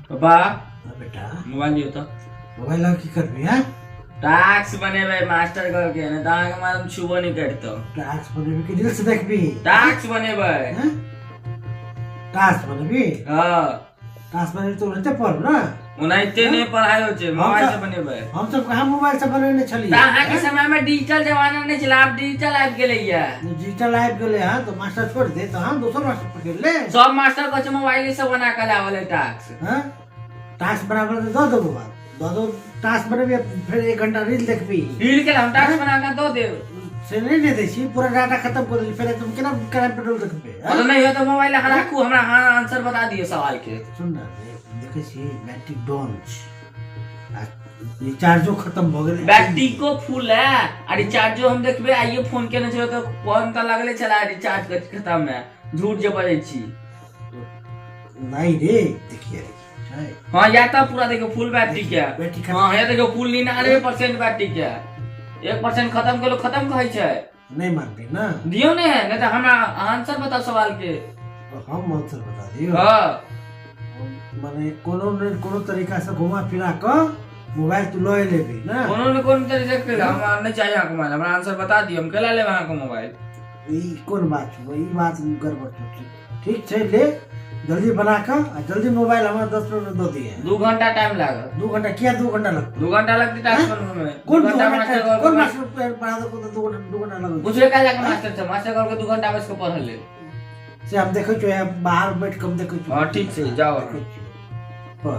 पापा बेटा मोबाइल दियो तो मोबाइल की करबी है टास्क बनेबे मास्टर करके ने ताके मालूम छुबो नहीं करतो टास्क बनेबी कि रील्स देखबी टास्क बनेबे हैं टास्क बनेबी हां टास्क बनेबी तो रहते पर ना उनाइते नहीं पढ़ाई हो छे मोबाइल से बनेबे हम सब कहां मोबाइल से बनेने छली ताहा के समय में डिजिटल जमाना नहीं चला अब डिजिटल आबि गेलै या डिजिटल आबि गेलै हां तो मास्टर छोड़ दे तो हम दूसरा मास्टर पकड़ ले सब मास्टर को मोबाइल से बना के लावले टास्क हां टास्क बनाकर दो दो बाबा दो टास्क बनेबी फिर 1 घंटा रील देखबी रील के हम टास्क बना के दो दे से नहीं दे दै छी पूरा डाटा खत्म कर दे फिर तुम केना पेट्रोल देखबे तो नहीं हो तो मोबाइल राखू हमरा आंसर बता दियो सवाल के सुन ना देखे छी बैटरी डाउन रिचार्जो खत्म हो गेलै बैटरी को फुल है आ रिचार्जो हम देखबे आइए फोन केने छै तो फोन त लगले चला रिचार्ज के खत्म है झूठ जे बजै छी नहीं रे देखिए हां या तो पूरा देखो फुल बैटरी के बैटरी हां या देखो फुल 99% बैटरी के 1% खत्म केलो खत्म कहै छै नहीं मानबी ना दियो ने नहीं तो हमरा आंसर बताओ सवाल के हम आंसर बता दियो हां माने कोनो तरीका से घुमा फिरा के मोबाइल तू ले लेबी ना कोनो तरीका से हम नहीं चाहिए हमको मोबाइल हमरा आंसर बता दियो हम केला लेबे अहाँ को मोबाइल ई कोन बात छै ई बात गड़बड़ छै ठीक छै ले जल्दी बना के जल्दी मोबाइल हमरा 10 मिनट में दो दिए 2 घंटा टाइम लागत 2 घंटा क्या 2 घंटा लगता 2 घंटा लगती टास्क बनने में कौन मास्टर पढ़ा दो तो 2 घंटा लगता पूछे का जाके मास्टर से मास्टर कर के 2 घंटा बस के पढ़ ले से हम देखै छियै बाहर बैठ के हम देखै छियै हां ठीक छै जाओ पर